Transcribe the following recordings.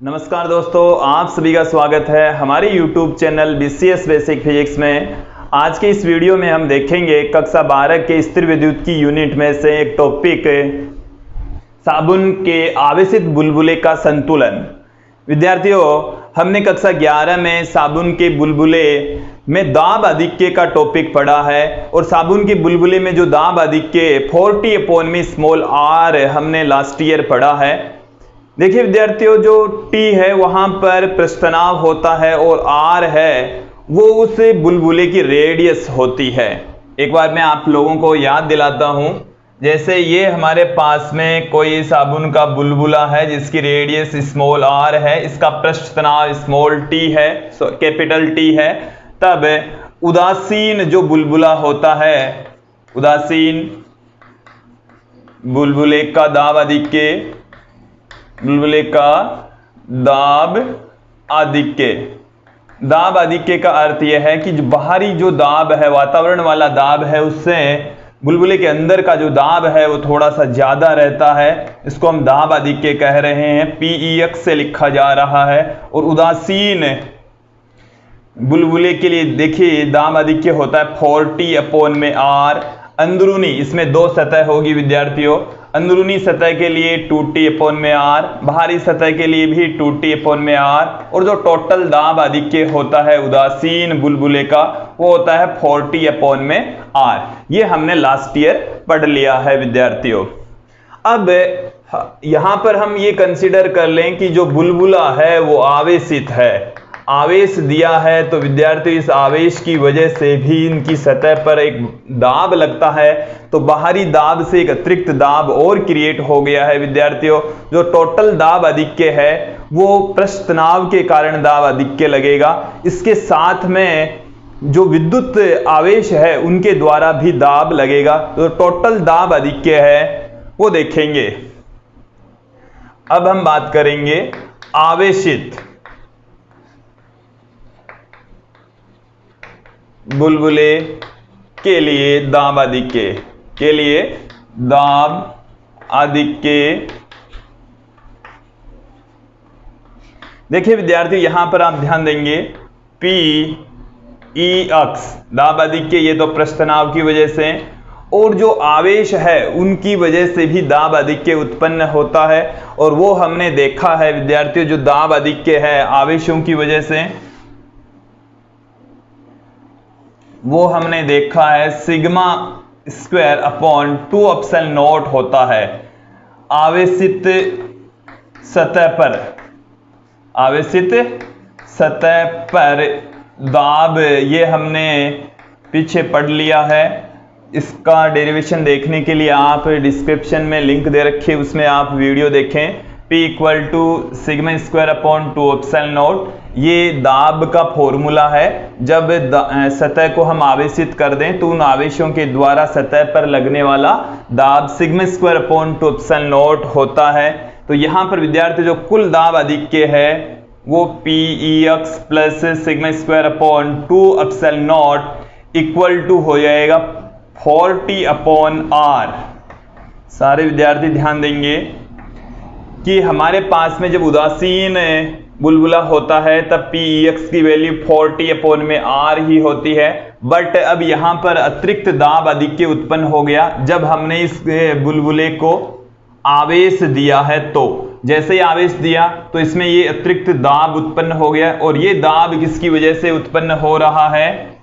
नमस्कार दोस्तों, आप सभी का स्वागत है हमारे YouTube channel BCS basic physics में। आज के इस वीडियो में हम देखेंगे कक्षा 12 के स्थिर विद्युत की यूनिट में से एक टॉपिक साबुन के आवेशित बुलबुले का संतुलन। विद्यार्थियों, हमने कक्षा 11 में साबुन के बुलबुले में दाब आधिक्य का टॉपिक पढ़ा है और साबुन के बुलबुले में जो दाब आधिक्य 40/r हमने लास्ट ईयर पढ़ा है। देखिए विद्यार्थियों, जो T है वहां पर पृष्ठतनाव होता है और R है वो उस बुलबुले की रेडियस होती है। एक बार मैं आप लोगों को याद दिलाता हूं, जैसे ये हमारे पास में कोई साबुन का बुलबुला है जिसकी रेडियस स्मॉल r है, इसका पृष्ठतनाव स्मॉल t है, कैपिटल T है। तब उदासीन जो बुलबुला होता है, उदासीन बुलबुले का दाब आधिक्य, बुलबुले का दाब आधिक्य। दाब आधिक्य का अर्थ यह है कि जो बाहरी जो दाब है, वातावरण वाला दाब है, उससे बुलबुले के अंदर का जो दाब है वो थोड़ा सा ज्यादा रहता है। इसको हम दाब आधिक्य कह रहे हैं, PEX से लिखा जा रहा है। और उदासीन बुलबुले के लिए देखिए दाब आधिक्य होता है 40/r। अंदरूनी, इसमें दो सतह होगी विद्यार्थियों, अंदरूनी सतह के लिए 2T/r, बाहरी सतह के लिए भी 2T/r। और जो टोटल दाब आधिक्य होता है उदासीन बुलबुले का वो होता है 40/r। ये हमने लास्ट ईयर पढ़ लिया है विद्यार्थियों। अब यहां पर हम ये कंसीडर कर लें कि जो बुलबुला है वो आवेशित है, आवेश दिया है, तो विद्यार्थी इस आवेश की वजह से भी इनकी सतह पर एक दाब लगता है, तो बाहरी दाब से एक अतिरिक्त दाब और क्रिएट हो गया है विद्यार्थियों। जो टोटल दाब आधिक्य है वो पृष्ठतनाव के कारण दाब आधिक्य लगेगा। इसके साथ में जो विद्युत आवेश है उनके द्वारा भी दाब लगेगा, तो टोटल दाब आधिक्य है वो देखेंगे। अब हम बात करेंगे आवेशित बुलबुले के लिए दाब आधिक्य, के लिए दाब आधिक्य। देखिए विद्यार्थी, यहां पर आप ध्यान देंगे PEX दाब आधिक्य, ये तो पृष्ठतनाव की वजह से, और जो आवेश है उनकी वजह से भी दाब आधिक्य उत्पन्न होता है। और वो हमने देखा है विद्यार्थियों, जो दाब आधिक्य है आवेशों की वजह से, वो हमने देखा है σ²/2ε0 होता है आवेशित सतह पर। आवेशित सतह पर दाब ये हमने पीछे पढ़ लिया है। इसका डेरिवेशन देखने के लिए आप डिस्क्रिप्शन में लिंक दे रखे, उसमें आप वीडियो देखें। P = σ²/2ε0 ये दाब का फॉर्मूला है। जब सतह को हम आवेशित कर दें तो उन आवेशों के द्वारा सतह पर लगने वाला दाब σ²/2ε0 होता है। तो यहाँ पर विद्यार्थी जो कुल दाब आधिक्य है वो PEX + σ²/2ε0 = हो जाएगा 40/r। सारे विद्यार्थी ध्यान देंगे कि हमारे पास में जब उदासीन बुलबुला होता है तब PEX की वैल्यू 40/r ही होती है। बट अब यहाँ पर अतिरिक्त दाब आधिक्य उत्पन्न हो गया जब हमने इस बुलबुले को आवेश दिया है। तो जैसे ही आवेश दिया तो इसमें ये अतिरिक्त दाब उत्पन्न हो गया, और ये दाब किसकी वजह से उत्पन्न हो रहा है?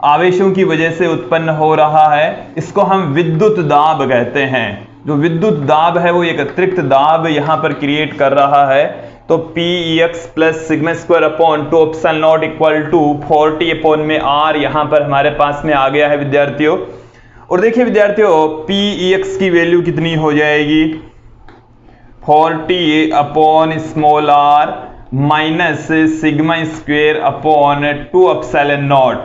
आवेशों की वजह से उत्पन्न हो रहा है। इसको हम विद्युत दाब कहते हैं। जो विद्युत दाब है वो एक अतिरिक्त दाब यहां पर क्रिएट कर रहा है। तो PEX + σ²/2ε0 = 40/r यहां पर हमारे पास में आ गया है विद्यार्थियों। और देखिए विद्यार्थियों, PEX की वैल्यू कितनी हो जाएगी? 40/r - σ²/2ε0,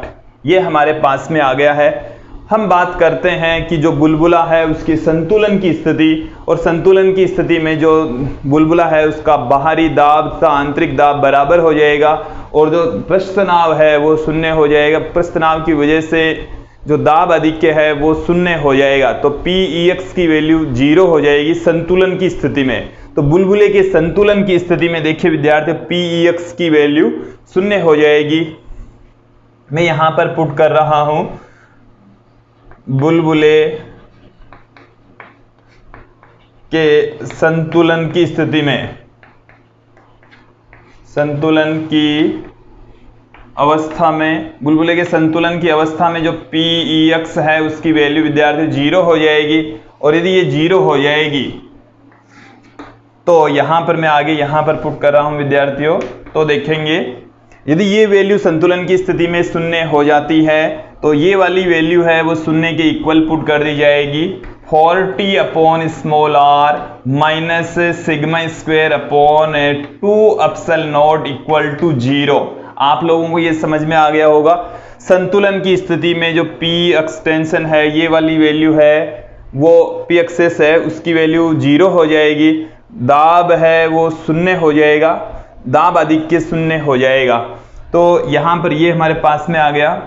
ये हमारे पास में आ गया है। हम बात करते हैं कि जो बुलबुला है उसकी संतुलन की स्थिति, और संतुलन की स्थिति में जो बुलबुला है उसका बाहरी दाब तथा आंतरिक दाब बराबर हो जाएगा, और जो पृष्ठतनाव है वो शून्य हो जाएगा। पृष्ठतनाव की वजह से जो दाब अधिक्य है वो शून्य हो जाएगा, तो Pex की वैल्यू 0 हो जाएगी संतुलन की स्थिति में। तो बुलबुले के संतुलन की स्थिति में देखिए विद्यार्थी Pex की वैल्यू शून्य हो जाएगी। मैं यहां पर पुट कर रहा हूं बुलबुले के संतुलन की स्थिति में, संतुलन की अवस्था में, बुलबुले के संतुलन की अवस्था में जो Pex है उसकी वैल्यू विद्यार्थी 0 हो जाएगी। और यदि ये 0 हो जाएगी तो यहां पर मैं आगे यहां पर पुट कर रहा हूं विद्यार्थियों, तो देखेंगे यदि ये वैल्यू संतुलन की स्थिति में शून्य हो जाती है तो ये वाली वैल्यू है वो शून्य के इक्वल पुट कर दी जाएगी 40 upon small r minus sigma square upon 2 epsilon naught equal to 0। आप लोगों को ये समझ में आ गया होगा। संतुलन की स्थिति में जो P एक्सटेंशन है ये वाली वैल्यू है वो P एक्सेस है उसकी वैल्यू 0 हो जाएगी, दाब है वो शून्य हो जाएगा, दाब अधिक्य शून्य हो जाएगा। तो यहां पर ये हमारे पास में आ गया,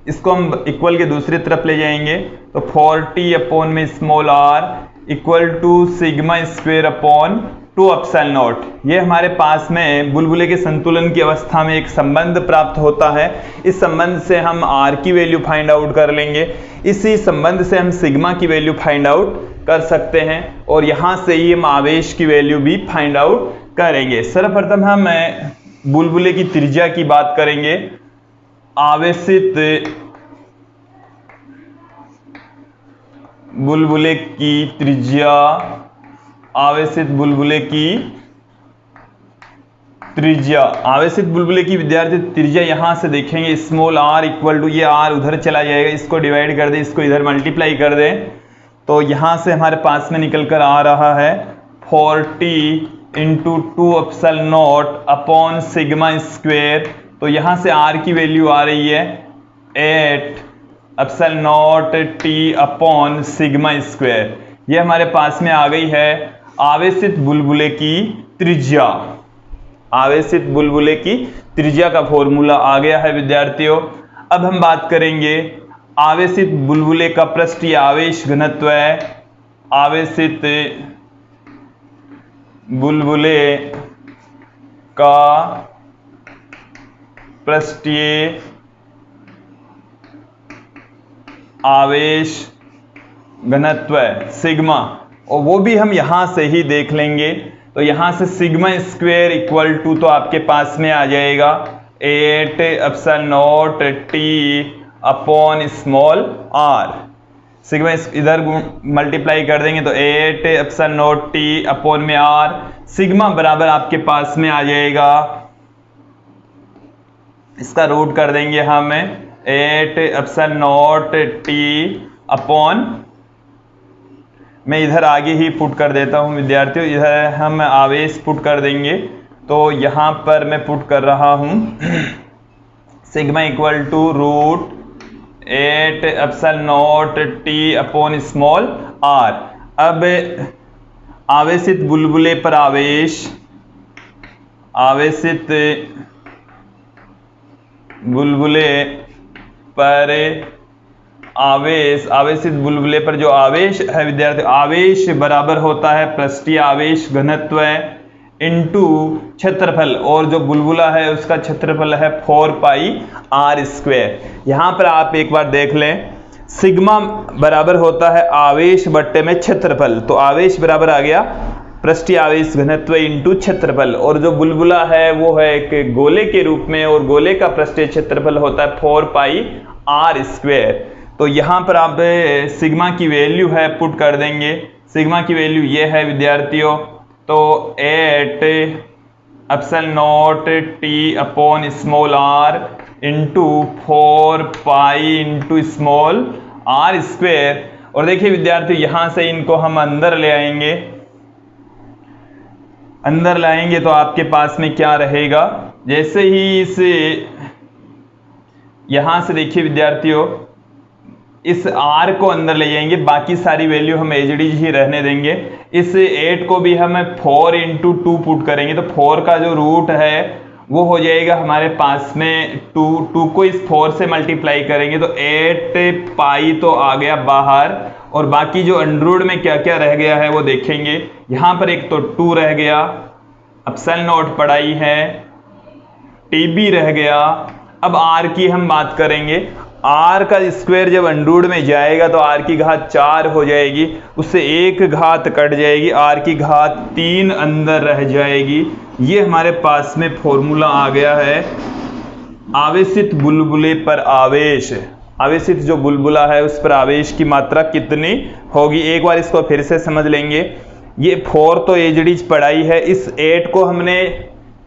इसको हम इक्वल के दूसरी तरफ ले जाएंगे तो 40 अपॉन में small r equal to sigma square upon 2 epsilon naught. ये हमारे पास में बुलबुले के संतुलन की अवस्था में एक संबंध प्राप्त होता है। इस संबंध से हम r की वैल्यू फाइंड आउट कर लेंगे, इसी संबंध से हम सिग्मा की वैल्यू फाइंड आउट कर सकते हैं और यहां से ही हम आवेश की वैल्यू भी फाइंड आउट करेंगे। सर्वप्रथम हम बुलबुले की त्रिज्या की बात करेंगे। आवेशित बुलबुले की त्रिज्या, आवेशित बुलबुले की त्रिज्या, आवेशित बुलबुले की विद्यार्थी त्रिज्या यहां से देखेंगे स्मॉल r इक्वल टू, ये r उधर चला जाएगा, इसको डिवाइड कर दें, इसको इधर मल्टीप्लाई कर दें तो यहां से हमारे पास में निकल कर आ रहा है 40 into 2 epsilon not upon sigma square. तो यहां से r की वैल्यू आ रही है 8 epsilon not t upon sigma square. ये हमारे पास में आ गई है आवेशित बुलबुले की त्रिज्या। आवेशित बुलबुले की त्रिज्या का फॉर्मूला आ गया है विद्यार्थियों। अब हम बात करेंगे आवेशित बुलबुले का पृष्ठीय आवेश घनत्व है। आवेशित बुलबुले का पृष्ठीय आवेश घनत्व सिग्मा, और वो भी हम यहां से ही देख लेंगे। तो यहां से सिग्मा स्क्वायर इक्वल टू तो आपके पास में आ जाएगा 8 epsilon naught T upon small r। Sigma इधर मल्टीप्लाई कर देंगे तो 8 एप्सिलॉन नॉट टी अपॉन में r, सिग्मा बराबर आपके पास में आ जाएगा, इसका रूट कर देंगे हम 8 एप्सिलॉन नॉट टी अपॉन, मैं इधर आगे ही पुट कर देता हूं विद्यार्थियों, इधर हम आवेश पुट कर देंगे तो यहां पर मैं पुट कर रहा हूं sigma equal to root 8 epsilon naught T upon small r। अब आवेशित बुलबुले पर आवेश, आवेशित बुलबुले पर आवेश, आवेशित बुलबुले पर जो आवेश है विद्यार्थी, आवेश बराबर होता है पृष्ठीय आवेश घनत्व इनटू क्षेत्रफल, और जो बुलबुला है उसका क्षेत्रफल है 4 पाई r स्क्वायर। यहां पर आप एक बार देख लें, सिग्मा बराबर होता है आवेश बट्टे में क्षेत्रफल, तो आवेश बराबर आ गया पृष्ठीय आवेश घनत्व इनटू क्षेत्रफल, और जो बुलबुला है वो है एक गोले के रूप में और गोले का पृष्ठीय क्षेत्रफल होता है 4 पाई r स्क्वायर। तो यहां पर आप सिग्मा की वैल्यू है पुट कर देंगे, सिग्मा की वैल्यू ये है विद्यार्थियों, तो 8 epsilon naught T upon small r into 4 pi into small r square. और देखिए विद्यार्थी यहां से इनको हम अंदर ले आएंगे, अंदर लाएंगे तो आपके पास में क्या रहेगा, जैसे ही इसे यहां से देखिए विद्यार्थियों इस r को अंदर ले जाएंगे, बाकी सारी वैल्यू हम एज इट इज ही रहने देंगे। इस 8 को भी हम 4 इंटू 2 पुट करेंगे तो 4 का जो रूट है वो हो जाएगा हमारे पास में 2 को इस 4 से मल्टीप्लाई करेंगे तो 8 पाई तो आ गया बाहर, और बाकी जो अंडररूट में क्या क्या रह गया है वो देखेंगे। यहां पर एक तो 2 रह गया, एप्सिलॉन नॉट पढ़ाई है, टीबी रह गया। अब आर की हम बात करेंगे। आर का स्क्वायर जब अंडररूट में जाएगा तो आर की घात 4 हो जाएगी, उससे एक घात कट जाएगी, आर की घात 3 अंदर रह जाएगी। ये हमारे पास में फॉर्मूला आ गया है आवेशित बुलबुले पर आवेश। आवेशित जो बुलबुला है उस पर आवेश की मात्रा कितनी होगी। एक बार इसको फिर से समझ लेंगे। ये 4 तो एजडीज पढ़ाई है, इस 8 को हमने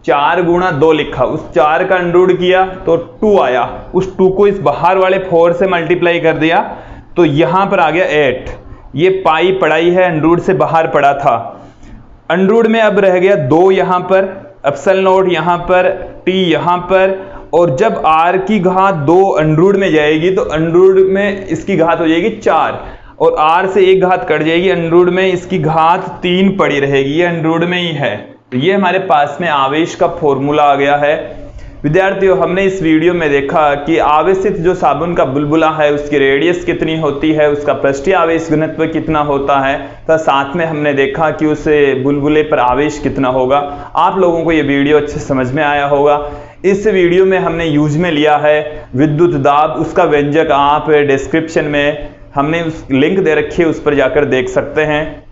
4 गुणा 2 लिखा, उस 4 का अंडररूट किया तो 2 आया, उस 2 को इस बाहर वाले 4 से मल्टीप्लाई कर दिया तो यहां पर आ गया 8। ये पाई पढ़ाई है, अंडररूट से बाहर पड़ा था। अंडररूट में अब रह गया 2 यहां पर, एप्सिलॉन नॉट यहां पर, टी यहां पर, और जब आर की घात 2 अंडररूट में जाएगी तो अंडररूट में इसकी घात हो जाएगी 4, और आर से एक घात कट जाएगी, अंडररूट में इसकी घात 3 पड़ी रहेगी। ये अंडररूट में ही है। तो ये हमारे पास में आवेश का फॉर्मूला आ गया है। विद्यार्थियों, हमने इस वीडियो में देखा कि आवेशित जो साबुन का बुलबुला है उसकी रेडियस कितनी होती है, उसका पृष्ठीय आवेश घनत्व कितना होता है, तो साथ में हमने देखा कि उस बुलबुले पर आवेश कितना होगा। आप लोगों को ये वीडियो अच्छे समझ में आया होगा। इस वीडियो में हमने यूज में लिया है विद्युत दाब, उसका व्यंजक आप डिस्क्रिप्शन में हमने उस लिंक दे रखी है, उस पर जाकर देख सकते हैं।